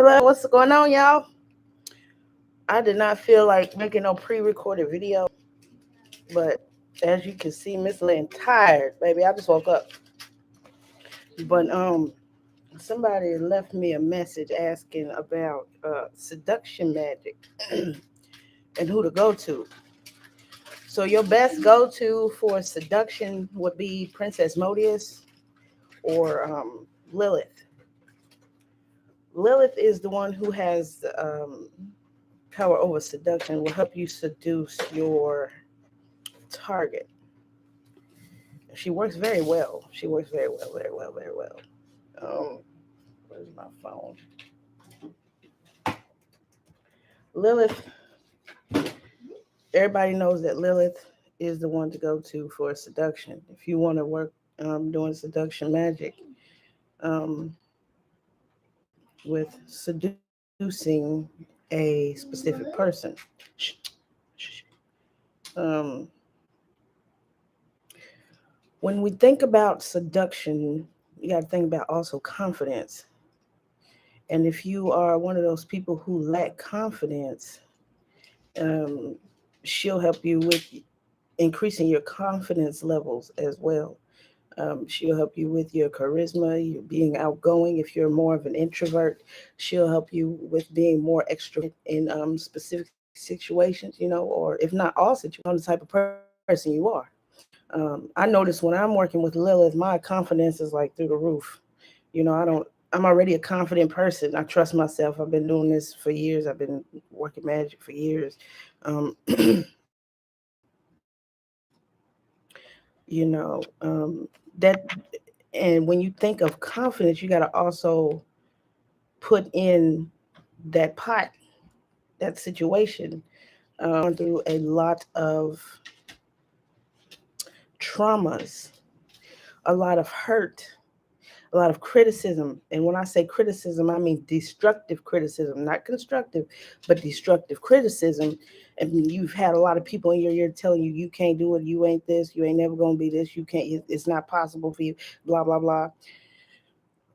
Hello, what's going on, y'all? I did not feel like making no pre-recorded video, but as you can see, Miss Lynn tired, baby. I just woke up. But somebody left me a message asking about seduction magic and who to go to. So your best go-to for seduction would be Princess Modius or Lilith. Lilith is the one who has power over seduction, will help you seduce your target. She works very well. She works very well, very well, very well. Um, where's my phone? Lilith, everybody knows that Lilith is the one to go to for seduction. If you want to work doing seduction magic with seducing a specific person. Um, when we think about seduction, you got to think about also confidence. And if you are one of those people who lack confidence, um, she'll help you with increasing your confidence levels as well. She'll help you with your charisma, you being outgoing. If you're more of an introvert, she'll help you with being more extrovert in specific situations, or if not all situations, on the type of person you are. I notice when I'm working with Lilith, my confidence is like through the roof. I'm already a confident person. I trust myself. I've been doing this for years. I've been working magic for years. you know, that, and when you think of confidence, you got to also put in that pot, that situation, through a lot of traumas, a lot of hurt, a lot of criticism. And when I say criticism, I mean destructive criticism, not constructive, but destructive criticism. And you've had a lot of people in your ear telling you, you can't do it, you ain't this, you ain't never going to be this, you can't, it's not possible for you, blah, blah, blah.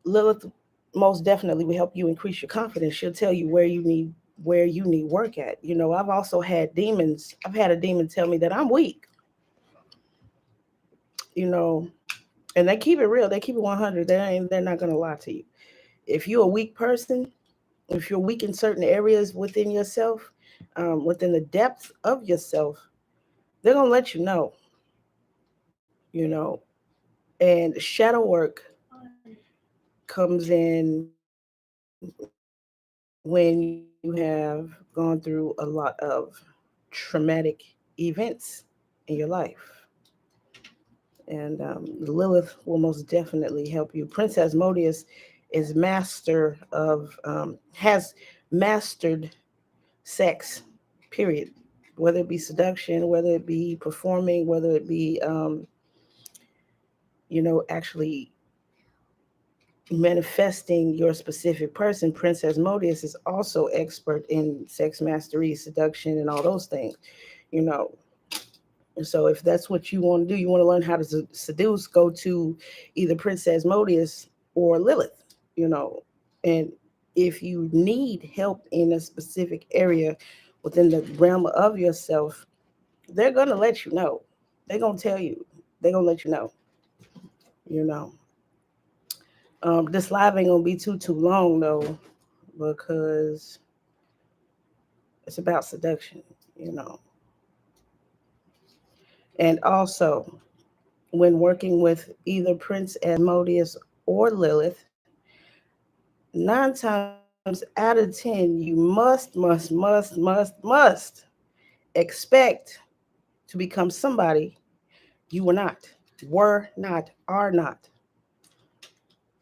Lilith most definitely will help you increase your confidence. She'll tell you where you need work at. I've also had demons. I've had a demon tell me that I'm weak, you know, and they keep it real. They keep it 100. They're not going to lie to you. If you're a weak person, if you're weak in certain areas within yourself, within the depths of yourself, they're going to let you know, you know, and shadow work comes in when you have gone through a lot of traumatic events in your life. And Lilith will most definitely help you. Princess Modius is has mastered sex, period. Whether it be seduction, whether it be performing, whether it be, actually manifesting your specific person. Princess Modius is also expert in sex mastery, seduction, and all those things, you know. And so if that's what you want to do, you want to learn how to seduce, go to either Princess Modius or Lilith, you know. And if you need help in a specific area within the realm of yourself, they're going to let you know. They're going to tell you. They're going to let you know, you know. This live ain't going to be too long, though, because it's about seduction, you know. And also, when working with either Prince Asmodeus or Lilith, 9 times out of 10, you must expect to become somebody you are not.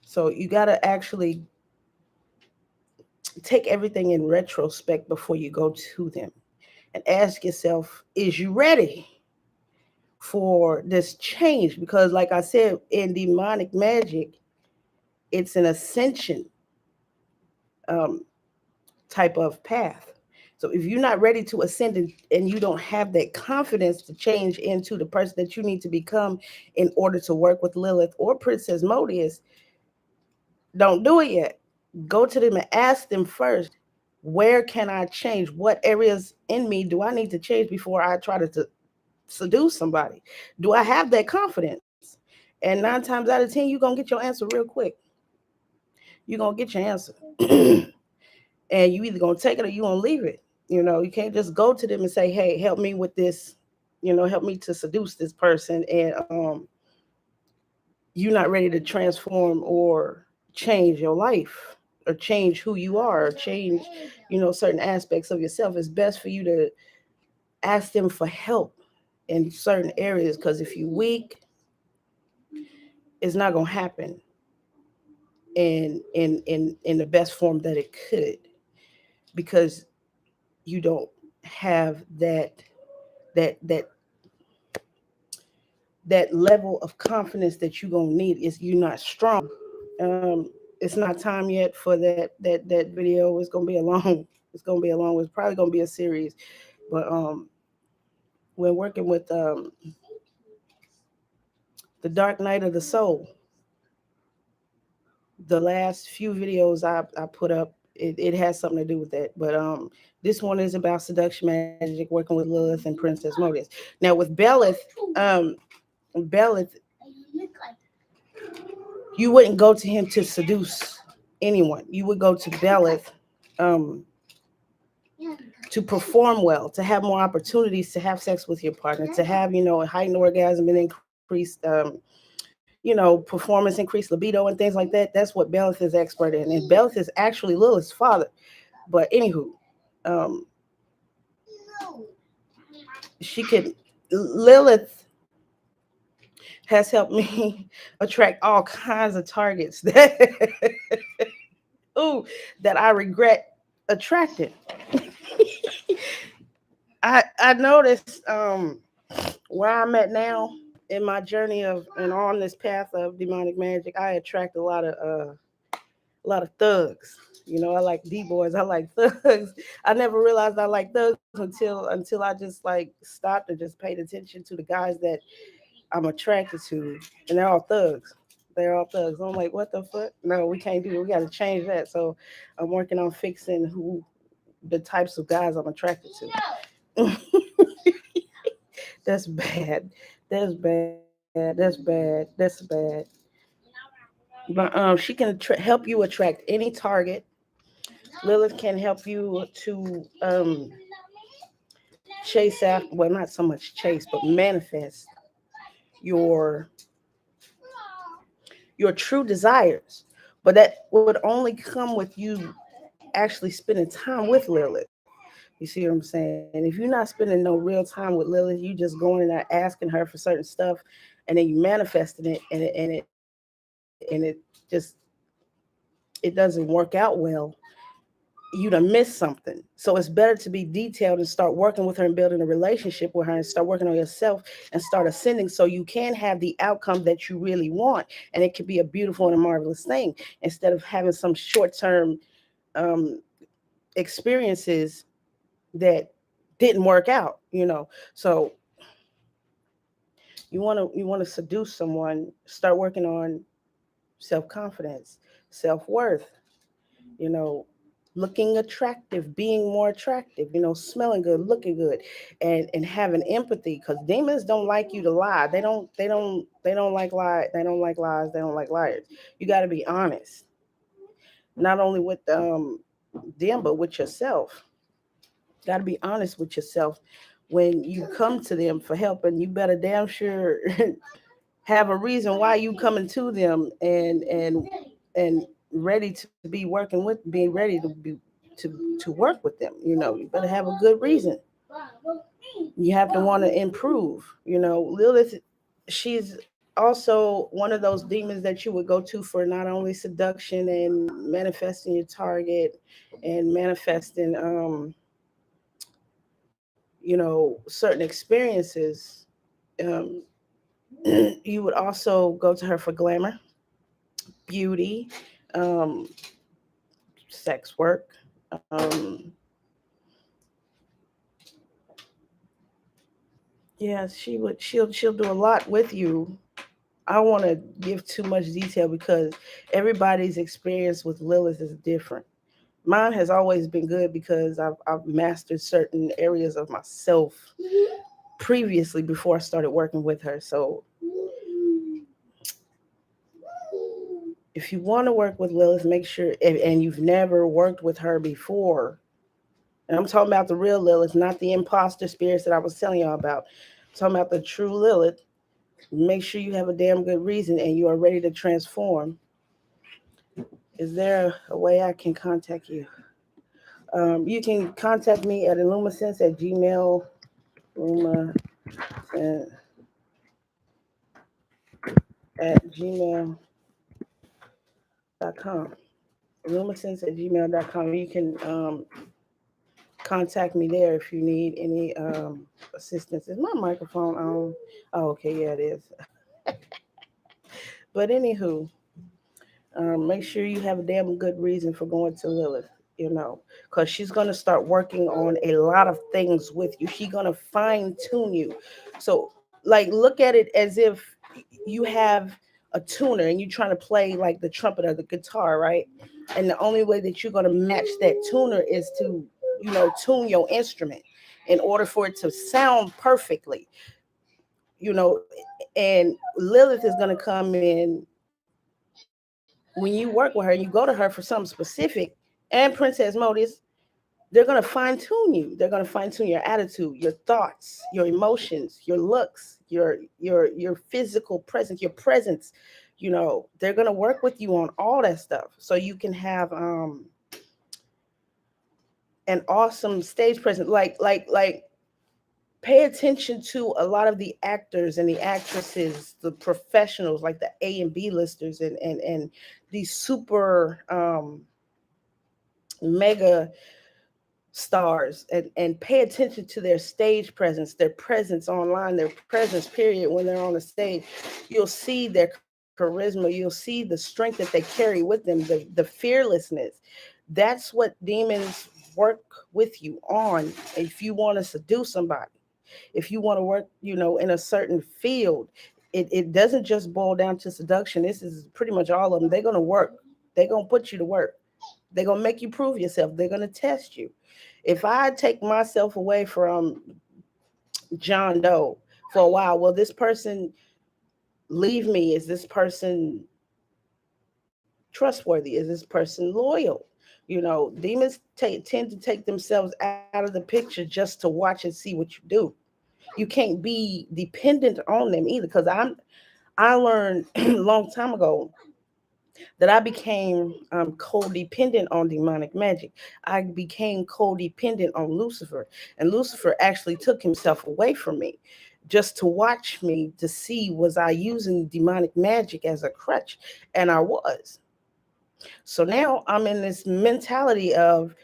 So you got to actually take everything in retrospect before you go to them and ask yourself, is you ready for this change? Because, like I said, in demonic magic, it's an ascension um, type of path. So if you're not ready to ascend and you don't have that confidence to change into the person that you need to become in order to work with Lilith or Princess Modius, don't do it yet. Go to them and ask them first, where can I change? What areas in me do I need to change before I try to seduce somebody? Do I have that confidence? And 9 times out of 10, you're gonna get your answer real quick. You're gonna get your answer. And you either gonna take it or you gonna leave it. You can't just go to them and say, hey, help me with this, help me to seduce this person, and you're not ready to transform or change your life, or change who you are, or change, certain aspects of yourself. It's best for you to ask them for help in certain areas, because if you're weak, it's not gonna happen in the best form that it could, because you don't have that that that level of confidence that you're gonna need. Is you're not strong. um it's not time yet for that video. It's gonna be a long it's gonna be a long, it's probably gonna be a series. But when working with the dark night of the soul, the last few videos I put up, it has something to do with that. But this one is about seduction magic, working with Lilith and Princess Modus. Now with Belith, um Belith, you wouldn't go to him to seduce anyone. You would go to Belith um to perform well, to have more opportunities to have sex with your partner, to have, a heightened orgasm and increased performance, increased libido and things like that. That's what Belith is expert in. And Belith is actually Lilith's father. But anywho, um she could Lilith has helped me attract all kinds of targets that ooh, that I regret attracting. I noticed where I'm at now in my journey of and on this path of demonic magic. I attract a lot of thugs. I like D boys. I like thugs. I never realized I like thugs until I just like stopped and just paid attention to the guys that I'm attracted to, and they're all thugs. They're all thugs. I'm like, what the fuck? No, we can't do it. We got to change that. So I'm working on fixing who the types of guys I'm attracted to. That's bad. That's bad. That's bad. That's bad. But she can help you attract any target. Lilith can help you to chase after, well, not so much chase, but manifest your your true desires. But that would only come with you actually spending time with Lilith. You see what I'm saying? If you're not spending no real time with Lilith, you just going in there asking her for certain stuff, and then you manifesting it, and it just it doesn't work out well. You'd have missed something. So it's better to be detailed and start working with her and building a relationship with her, and start working on yourself and start ascending, so you can have the outcome that you really want. And it could be a beautiful and a marvelous thing, instead of having some short-term um, experiences that didn't work out. So you want to seduce someone, start working on self-confidence, self-worth, you know, looking attractive, being more attractive, smelling good, looking good, and having empathy, because demons don't like you to lie. They don't like lie. They don't like lies. They don't like liars. You got to be honest, not only with them, but with yourself. Got to be honest with yourself when you come to them for help, and you better damn sure have a reason why you coming to them, and ready to be working with, being ready to work with them. You better have a good reason. You have to want to improve. Lilith, she's also one of those demons that you would go to for not only seduction and manifesting your target, and manifesting certain experiences. um you would also go to her for glamour, beauty, um, sex work. Yeah, she would. She'll do a lot with you I want to give too much detail because everybody's experience with Lilith is different. Mine has always been good because I've mastered certain areas of myself previously before I started working with her. So if you want to work with Lilith, make sure, and you've never worked with her before, and I'm talking about the real Lilith, not the imposter spirits that I was telling y'all about. I'm talking about the true Lilith. Make sure you have a damn good reason and you are ready to transform. Is there a way I can contact you? You can contact me at illumisense at gmail, Luma, at gmail.com. Illumisense at gmail.com. You can contact me there if you need any assistance. Is my microphone on? Oh, okay, yeah, it is. But anywho, make sure you have a damn good reason for going to Lilith, you know, because she's going to start working on a lot of things with you. She's going to fine tune you. So, like, look at it as if you have a tuner and you're trying to play like the trumpet or the guitar, right? And the only way that you're going to match that tuner is to, tune your instrument in order for it to sound perfectly, you know. And Lilith is going to come in when you work with her, you go to her for something specific, and Princess Modis, they're going to fine tune you. They're going to fine tune your attitude, your thoughts, your emotions, your looks, your physical presence, your presence. They're going to work with you on all that stuff so you can have an awesome stage presence. Like pay attention to a lot of the actors and the actresses, the professionals, like the A and B listers, and these super mega stars, and pay attention to their stage presence, their presence online, their presence period when they're on the stage. You'll see their charisma, you'll see the strength that they carry with them, the fearlessness. That's what demons work with you on. If you want to seduce somebody, if you want to work, in a certain field, it doesn't just boil down to seduction. This is pretty much all of them. They're going to work. They're going to put you to work. They're going to make you prove yourself. They're going to test you. If I take myself away from John Doe for a while, will this person leave me? Is this person trustworthy? Is this person loyal? Demons tend to take themselves out of the picture just to watch and see what you do. You can't be dependent on them either, because I learned a long time ago that I became codependent on demonic magic. I became codependent on Lucifer, and Lucifer actually took himself away from me just to watch me to see, was I using demonic magic as a crutch, and I was. So now I'm in this mentality of,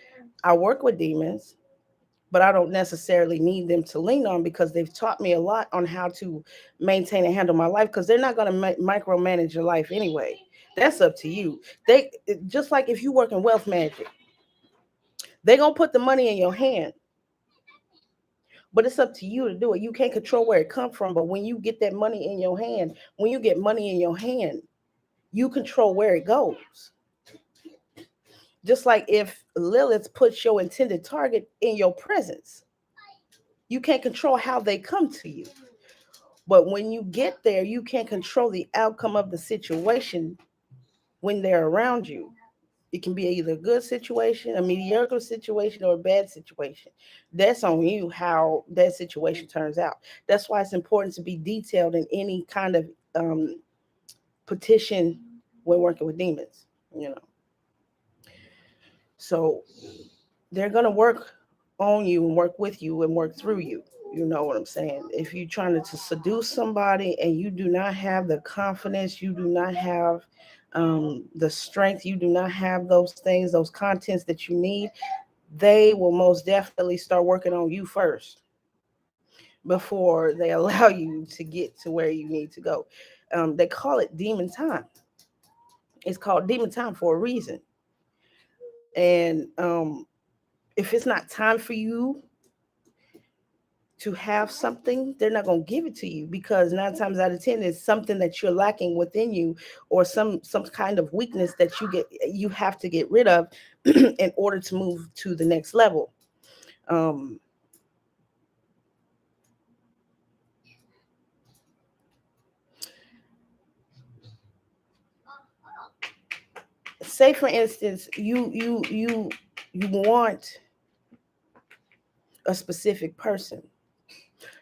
I work with demons, but I don't necessarily need them to lean on, because they've taught me a lot on how to maintain and handle my life, because they're not going to micromanage your life anyway. That's up to you. Just like if you work in wealth magic, they're going to put the money in your hand, but it's up to you to do it. You can't control where it comes from, but when you get that money in your hand, when you get money in your hand, you control where it goes. Just like if Lilith puts your intended target in your presence, you can't control how they come to you. But when you get there, you can't control the outcome of the situation when they're around you. It can be either a good situation, a mediocre situation, or a bad situation. That's on you how that situation turns out. That's why it's important to be detailed in any kind of petition when working with demons. You know, so they're gonna work on you and work with you and work through you. You know what I'm saying? If you're trying to seduce somebody and you do not have the confidence, you do not have the strength, you do not have those things, those contents that you need, they will most definitely start working on you first before they allow you to get to where you need to go. They call it demon time. It's called demon time for a reason. And if it's not time for you to have something, they're not going to give it to you, because 9 times out of 10 it's something that you're lacking within you, or some kind of weakness that you have to get rid of in order to move to the next level. Um, Say for instance, you want a specific person.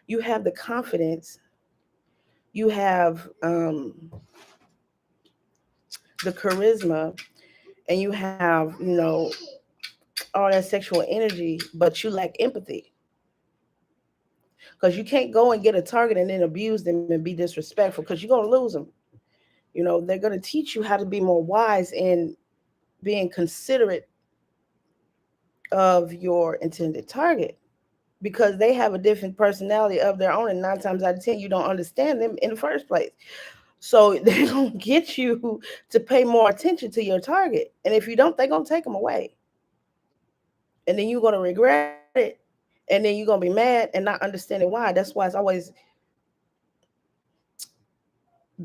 You have the confidence, you have the charisma, and you have, all that sexual energy, but you lack empathy, because you can't go and get a target and then abuse them and be disrespectful, because you're going to lose them. They're going to teach you how to be more wise in being considerate of your intended target, because they have a different personality of their own, and 9 times out of 10 you don't understand them in the first place. So they're going to get you to pay more attention to your target, and if you don't, they're going to take them away, and then you're going to regret it, and then you're going to be mad and not understanding why. That's why it's always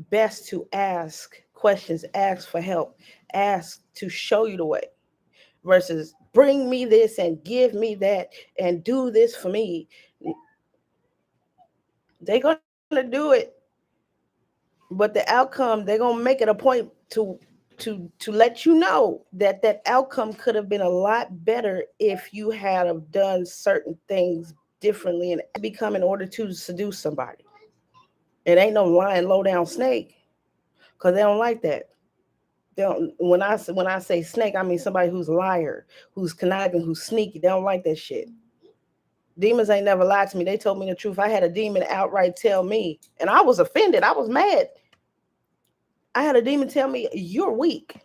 best to ask questions, ask for help, ask to show you the way, versus bring me this and give me that and do this for me. They're going to do it, but the outcome, they're going to make it a point to let you know that that outcome could have been a lot better if you had have done certain things differently, and become in order to seduce somebody. It ain't no lying low down snake, because they don't like that. They don't, when I say snake, I mean somebody who's a liar, who's conniving, who's sneaky. They don't like that shit. Demons ain't never lied to me. They told me the truth. I had a demon outright tell me, and I was offended. I was mad. I had a demon tell me, "You're weak."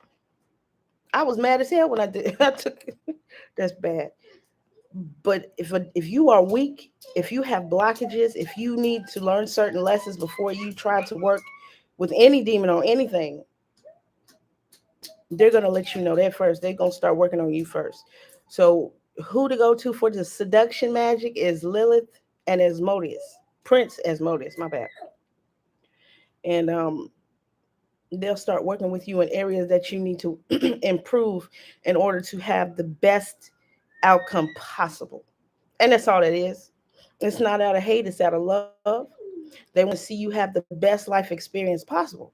I was mad as hell when I did. I took that's bad. But if you are weak, if you have blockages, if you need to learn certain lessons before you try to work with any demon or anything, they're gonna let you know that first. They're gonna start working on you first. So who to go to for the seduction magic is Lilith and Asmodeus. Prince Asmodeus, my bad. And they'll start working with you in areas that you need to improve in order to have the best outcome possible. And that's all it is. It's not out of hate, it's out of love. They want to see you have the best life experience possible.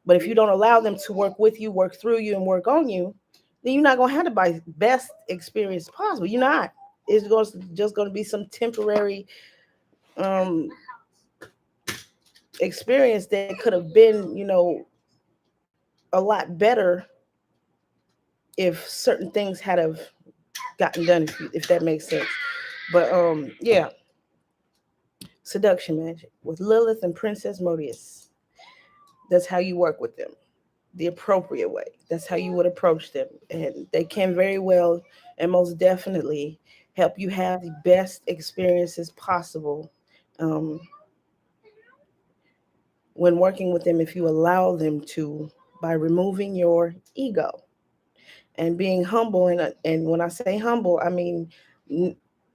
But if you don't allow them to work with you, work through you, and work on you, then you're not going to have the best experience possible. You're not. Just going to be some temporary um, experience that could have been, a lot better if certain things had have gotten done, if that makes sense. But yeah, seduction magic with Lilith and Princess Modius. That's how you work with them, the appropriate way. That's how you would approach them. And they can very well and most definitely help you have the best experiences possible um, when working with them, if you allow them to, by removing your ego and being humble. And when I say humble, I mean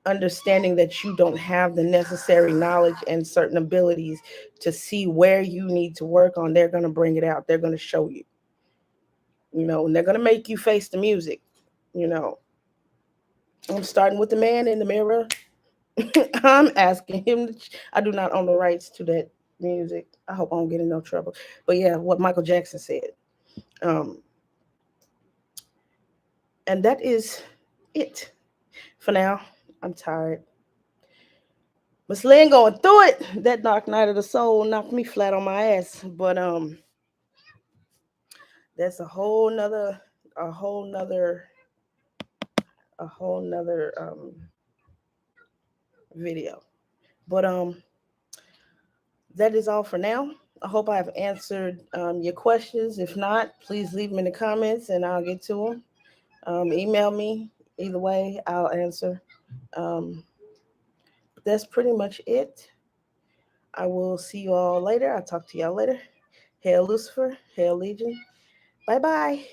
understanding that you don't have the necessary knowledge and certain abilities to see where you need to work on. They're going to bring it out. They're going to show you, and they're going to make you face the music. you know I'm starting with the man in the mirror. I'm asking him I do not own the rights to that music. I hope I don't get in no trouble. But yeah, what Michael Jackson said. um and that is it for now. I'm tired. Miss Lynn going through it. That dark night of the soul knocked me flat on my ass. But that's a whole nother a whole nother video. But that is all for now. I hope I have answered your questions. If not, please leave them in the comments and I'll get to them. Email me. Either way, I'll answer. Um, that's pretty much it. I will see you all later. I'll talk to y'all later. Hail Lucifer. Hail Legion. Bye bye.